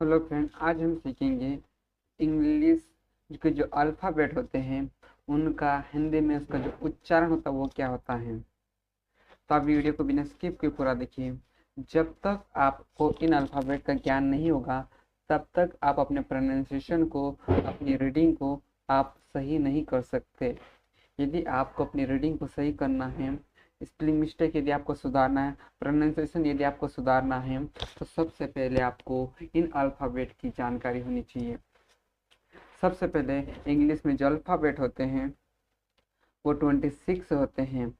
Hello friend, आज हम सीखेंगे इंग्लिश के जो अल्फ़ाबेट होते हैं उनका हिंदी में उसका जो उच्चारण होता है वो क्या होता है। तो आप वीडियो को बिना स्किप के पूरा देखिए। जब तक आपको इन अल्फ़ाबेट का ज्ञान नहीं होगा तब तक आप अपने प्रोनाउंसिएशन को, अपनी रीडिंग को आप सही नहीं कर सकते। यदि आपको अपनी रीडिंग को सही करना है, स्पेलिंग मिस्टेक यदि आपको सुधारना है, प्रोनाउंसिएशन यदि आपको सुधारना है, तो सबसे पहले आपको इन अल्फ़ाबेट की जानकारी होनी चाहिए। सबसे पहले इंग्लिश में जो अल्फ़ाबेट होते हैं वो 26 होते हैं,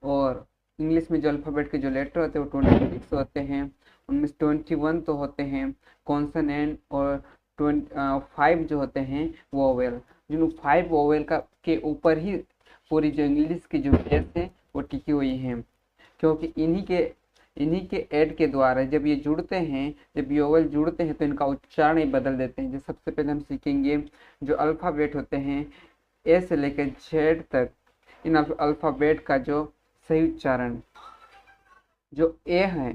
और इंग्लिश में जो अल्फ़ाबेट के जो लेटर होते हैं वो 26 होते हैं। उनमें से 21 तो होते हैं कॉन्सोनेंट, और 5 जो होते हैं वोवेल। जिन 5 वोवेल का के ऊपर ही पूरी जो इंग्लिश की जो बेस है वो टिकी हुई है, क्योंकि इन्हीं के ऐड के द्वारा जब ये जुड़ते हैं, जब योवल जुड़ते हैं तो इनका उच्चारण ही बदल देते हैं। जो सबसे पहले हम सीखेंगे जो अल्फ़ाबेट होते हैं ए से लेकर जेड तक, इन अल्फ़ाबेट का जो सही उच्चारण, जो ए है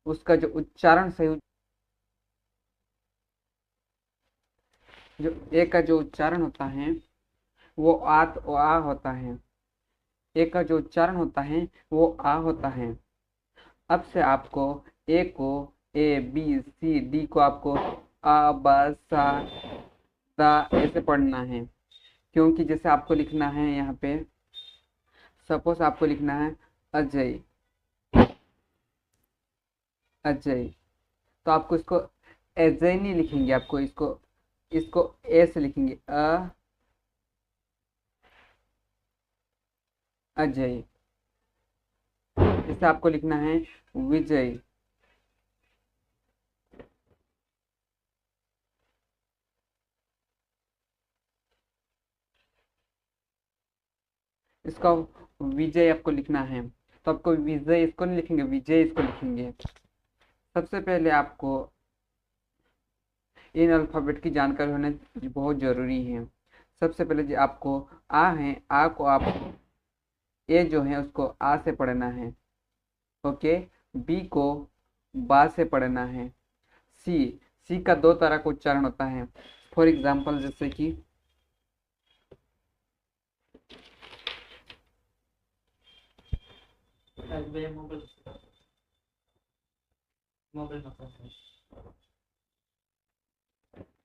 उसका जो उच्चारण सही, जो ए का जो उच्चारण होता है वो आ होता है। ए का जो उच्चारण होता है वो आ होता है। अब से आपको ए को, ए बी सी डी को आपको आ ब सा दा ऐसे पढ़ना है, क्योंकि जैसे आपको लिखना है यहाँ पे, सपोज आपको लिखना है अजय, अजय, तो आपको इसको अजय नहीं लिखेंगे, आपको इसको इसको ए से लिखेंगे, अजय। जैसे आपको लिखना है विजय, इसका विजय आपको लिखना है, तो आपको विजय इसको नहीं लिखेंगे, विजय इसको लिखेंगे। सबसे पहले आपको इन अल्फ़ाबेट की जानकारी होना बहुत ज़रूरी है। सबसे पहले जो आपको आ है, आ को आप ए जो है उसको आ से पढ़ना है, ओके। बी को बा से पढ़ना है। सी, सी का दो तरह का उच्चारण होता है। फॉर एग्जाम्पल जैसे कि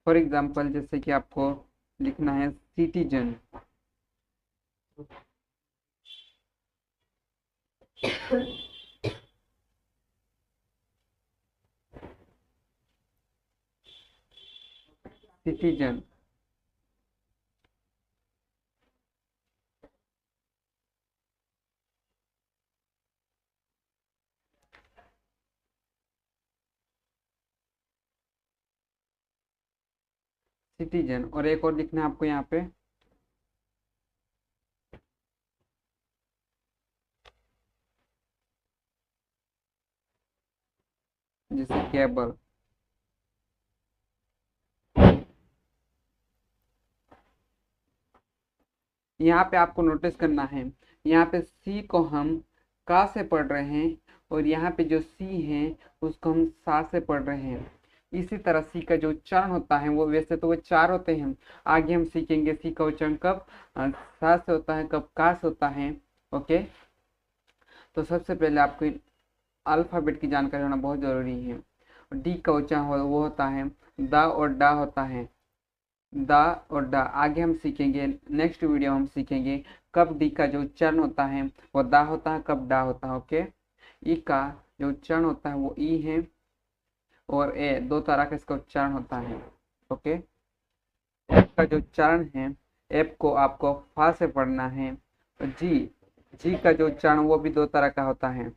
फॉर एग्जाम्पल जैसे कि आपको लिखना है सिटीजन, सिटीजन। सिटीजन, और एक और लिखना है आपको यहाँ पे, जैसे केबल। यहाँ पे आपको नोटिस करना है, यहाँ पे सी को हम का से पढ़ रहे हैं, और यहाँ पे जो सी है उसको हम सा से पढ़ रहे हैं। इसी तरह सी का जो उच्चारण होता है वो, वैसे तो वो चार होते हैं, आगे हम सीखेंगे सी का उच्चारण कब सा से होता है, कब का से होता है, ओके। तो सबसे पहले आपको इन अल्फ़ाबेट की जानकारी होना बहुत ज़रूरी है। डी का उच्चारण वो होता है द, और डा होता है द और डा। आगे हम सीखेंगे, नेक्स्ट वीडियो हम सीखेंगे कब डी का जो उच्चारण होता है वो दा होता है, कब डा होता है, ओके। ई का जो उच्चारण होता है वो ई है, और ए, दो तरह का इसका उच्चारण होता है, ओके। एफ का जो उच्चारण है, एफ को आपको फा से पढ़ना है। और जी, जी का जो उच्चारण वो भी दो तरह का होता है।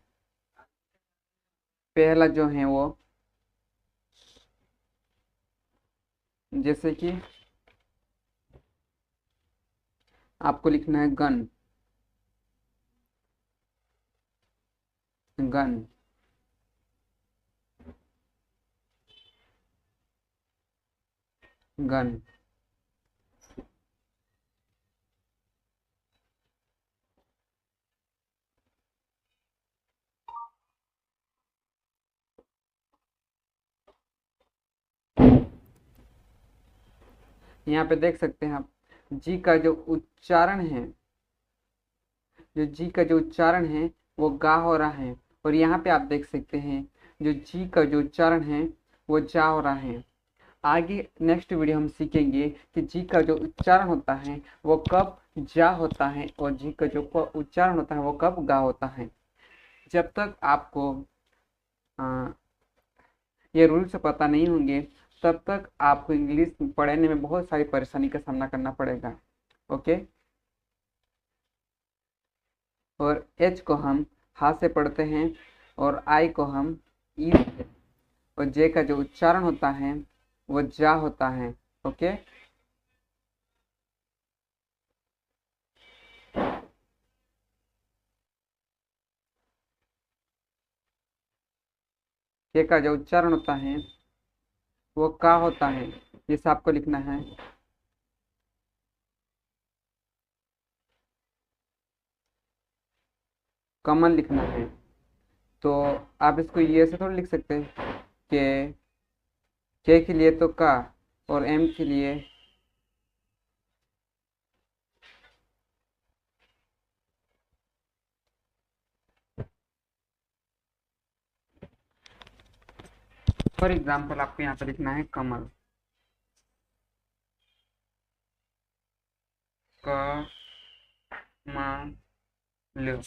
पहला जो है वो, जैसे कि आपको लिखना है गन, गन। गन, यहाँ पे देख सकते हैं आप, जी का जो उच्चारण है, जो जी का जो उच्चारण है वो गा हो रहा है। और यहाँ पे आप देख सकते हैं जो जी का जो उच्चारण है वो जा हो रहा है। आगे नेक्स्ट वीडियो हम सीखेंगे कि जी का जो उच्चारण होता है वो कब जा होता है और जी का जो उच्चारण होता है वो कब गा होता है। जब तक आपको ये रूल्स पता नहीं होंगे तब तक आपको इंग्लिश पढ़ने में बहुत सारी परेशानी का सामना करना पड़ेगा। ओके। और एच को हम हा से पढ़ते हैं और आई को हम ई से, और जे का जो उच्चारण होता है वो जा होता है। ओके। के का जो उच्चारण होता है वो का होता है, जिसे आपको लिखना है कमल लिखना है। तो आप इसको ये से थोड़ा लिख सकते हैं के लिए तो का और एम के लिए फॉर एग्जाम्पल आपको यहाँ पे लिखना है कमल, क म ल।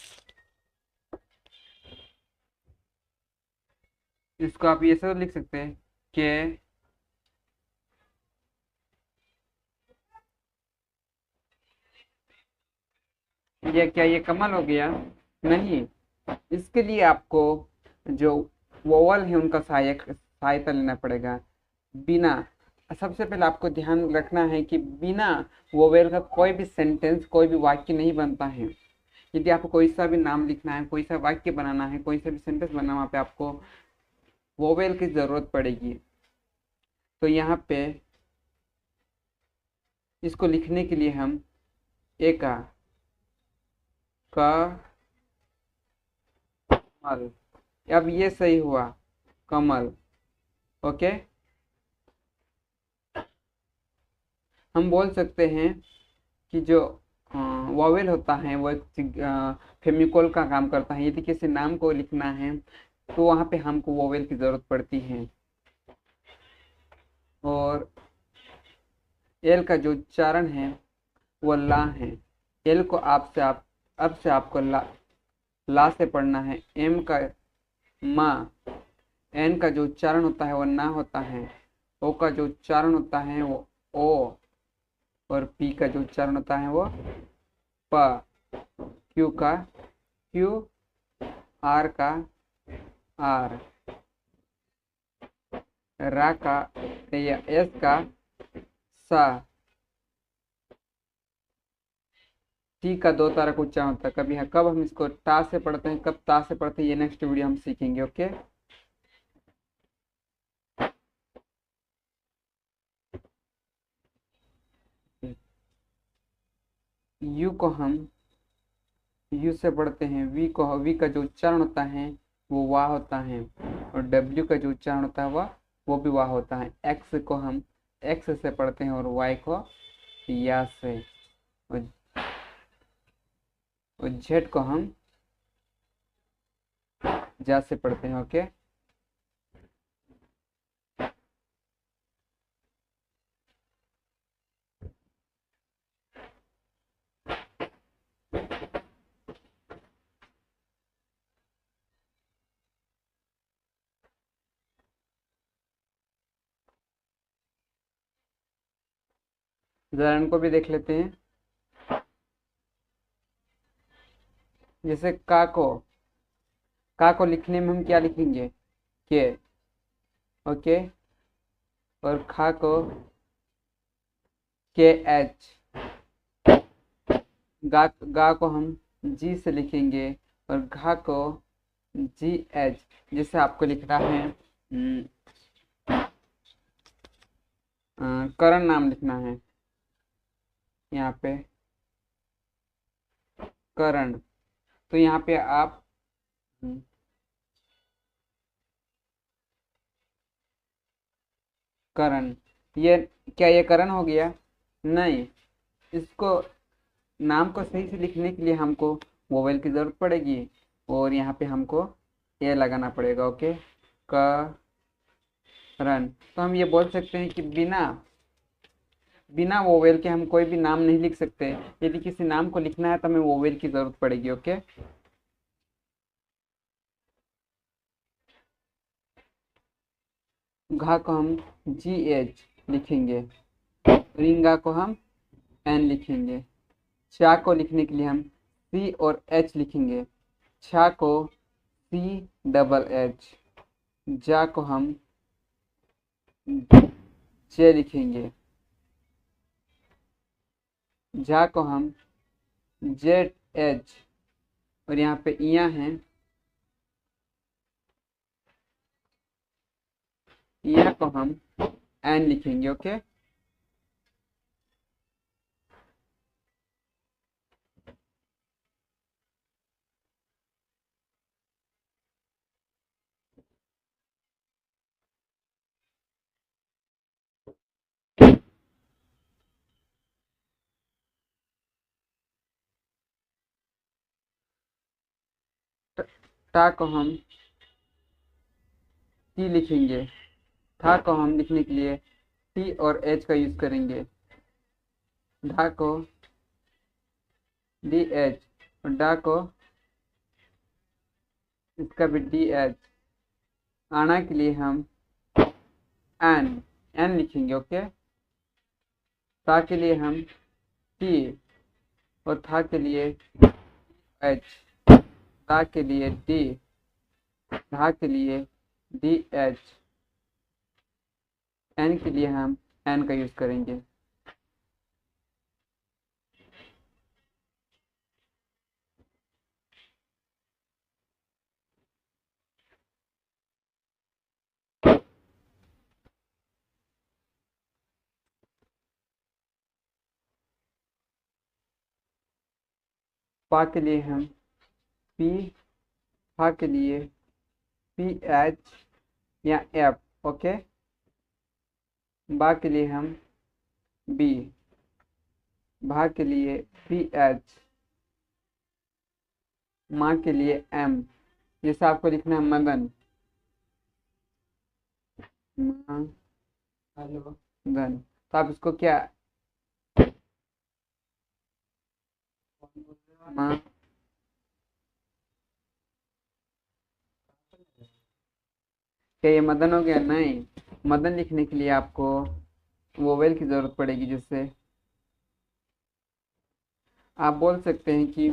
इसको आप ये सब लिख सकते हैं के ये क्या ये कमल हो गया? नहीं, इसके लिए आपको जो वोवल है उनका सहायता लेना पड़ेगा। बिना, सबसे पहले आपको ध्यान रखना है कि बिना वोवेल का कोई भी सेंटेंस, कोई भी वाक्य नहीं बनता है। यदि आपको कोई सा भी नाम लिखना है, कोई सा वाक्य बनाना है, कोई सा भी सेंटेंस बनाना है, वहाँ पे आपको वोवेल की जरूरत पड़ेगी। तो यहाँ पे इसको लिखने के लिए हम ए का कमल, अब ये सही हुआ कमल। ओके। हम बोल सकते हैं कि जो वॉवेल होता है वो एक फेमिकोल का काम करता है। यदि किसी नाम को लिखना है तो वहाँ पे हमको वॉवेल की जरूरत पड़ती है। और एल का जो उच्चारण है वो ला है। एल को अब से आपको ला से पढ़ना है। एम का मा, एन का जो उच्चारण होता है वो ना होता है। ओ का जो उच्चारण होता है वो ओ, और पी का जो उच्चारण होता है वो प। क्यू का क्यू, आर का आर, रा का या एस का सा, टी का दो तरह का उच्चारण होता है। कभी है कब हम इसको टा से पढ़ते हैं, कब ता से पढ़ते हैं, ये नेक्स्ट वीडियो हम सीखेंगे। ओके। यू को हम यू से पढ़ते हैं। वी का जो उच्चारण होता है वो वाह होता है, और डब्ल्यू का जो उच्चारण होता है वो भी वाह होता है। एक्स को हम एक्स से पढ़ते हैं और वाई को या से, और जेड को हम जा से पढ़ते हैं। ओके। जरा इनको भी देख लेते हैं। जैसे का को लिखने में हम क्या लिखेंगे? के। ओके। और खा को के एच। गा को हम जी से लिखेंगे, और घा को जी एच। जिसे आपको लिखना है करण नाम लिखना है यहाँ पे, करण। तो यहाँ पे आप करण, ये क्या ये करण हो गया? नहीं, इसको नाम को सही से लिखने के लिए हमको वोवेल की ज़रूरत पड़ेगी और यहाँ पे हमको ए लगाना पड़ेगा। ओके, क रन। तो हम ये बोल सकते हैं कि बिना बिना वोवेल के हम कोई भी नाम नहीं लिख सकते। यदि किसी नाम को लिखना है तो हमें वोवेल की ज़रूरत पड़ेगी। ओके, घा को हम GH लिखेंगे, रिंगा को हम N लिखेंगे, चा को लिखने के लिए हम C और H लिखेंगे, छा को CHH, जा को हम J लिखेंगे, झा को हम ZH, और यहाँ पे इया है, इया को हम N लिखेंगे। ओके, टा को हम T लिखेंगे, था को हम लिखने के लिए T और H का यूज करेंगे, धा को DH और डा को इसका भी DH। आना के लिए हम N लिखेंगे। ओके, ता के लिए हम T और था के लिए H, ता के लिए D, धा के लिए DH, N के लिए हम N का यूज करेंगे। पा के लिए हम P, फा के लिए PH या F। ओके, बा के लिए हम B, भा के लिए PH, माँ के लिए M। जैसे आपको लिखना है मदन, धन, तो आप इसको क्या माँ, क्या ये मदन हो गया? नहीं, मदन लिखने के लिए आपको वोवेल की जरूरत पड़ेगी, जिससे आप बोल सकते हैं कि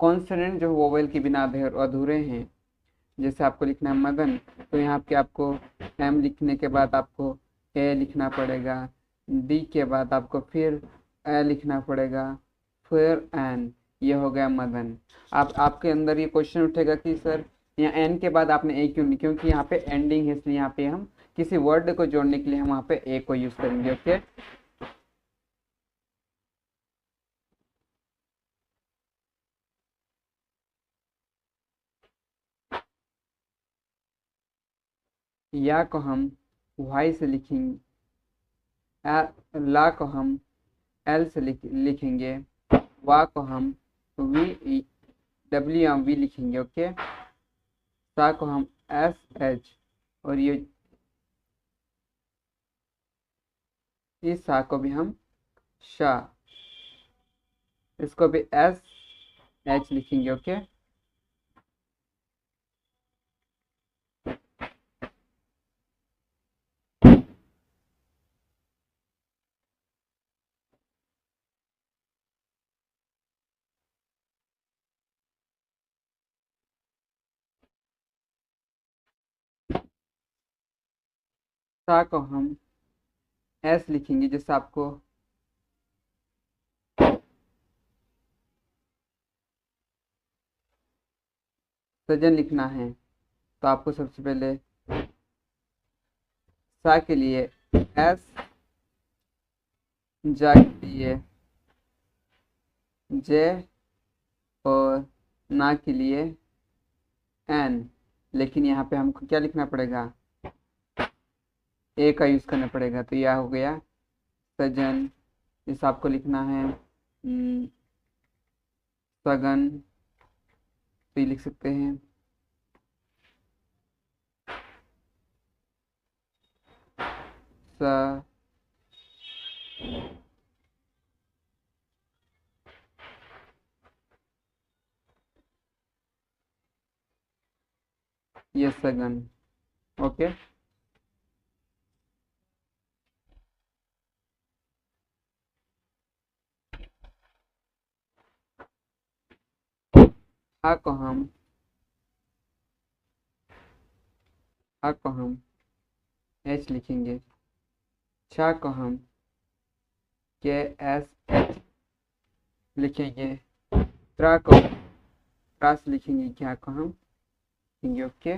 कॉन्सोनेंट जो वोवेल के बिना अधूरे हैं। जैसे आपको लिखना है मदन, तो यहाँ पे आपको M लिखने के बाद आपको ए लिखना पड़ेगा, डी के बाद आपको फिर ए लिखना पड़ेगा, फिर एन। ये हो गया मदन। आपके अंदर ये क्वेश्चन उठेगा कि सर यहाँ एन के बाद आपने ए क्यों नहीं, क्योंकि यहाँ पे एंडिंग है, इसलिए यहाँ पे हम किसी वर्ड को जोड़ने के लिए हम वहाँ पे ए को यूज करेंगे। ओके, या को हम वाई से लिखेंगे, ला को हम एल से लिखेंगे, वा को हम WV लिखेंगे। ओके, सा को हम SH, और ये इस सा को भी हम शा, इसको भी SH लिखेंगे। ओके, सा को हम S लिखेंगे। जैसे आपको सजन लिखना है, तो आपको सबसे पहले सा के लिए S, जा के लिए J, और ना के लिए N। लेकिन यहाँ पे हमको क्या लिखना पड़ेगा? ए का यूज करना पड़ेगा। तो यह हो गया सजन, इस आपको लिखना है सगन, तो ये लिख सकते हैं। स ये सगन। ओके, हा को हम एच लिखेंगे। छा को हम के एस एच लिखेंगे। त्रा को त्रास लिखेंगे। क्या को हम लिखेंगे। ओके,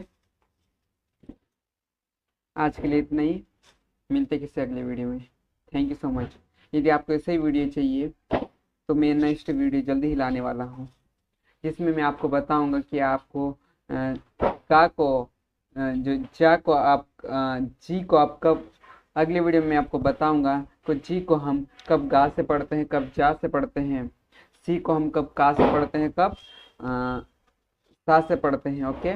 आज के लिए इतना ही, मिलते किसी अगले वीडियो में। Thank you so much. यदि आपको ऐसे ही वीडियो चाहिए तो मैं नेक्स्ट वीडियो जल्दी ही लाने वाला हूँ, जिसमें मैं आपको बताऊंगा कि आपको का को जो जा को आप जी को आप कब, अगले वीडियो में आपको बताऊंगा तो जी को हम कब गा से पढ़ते हैं, कब जा से पढ़ते हैं। सी को हम कब का से पढ़ते हैं, कब सा से पढ़ते हैं। ओके,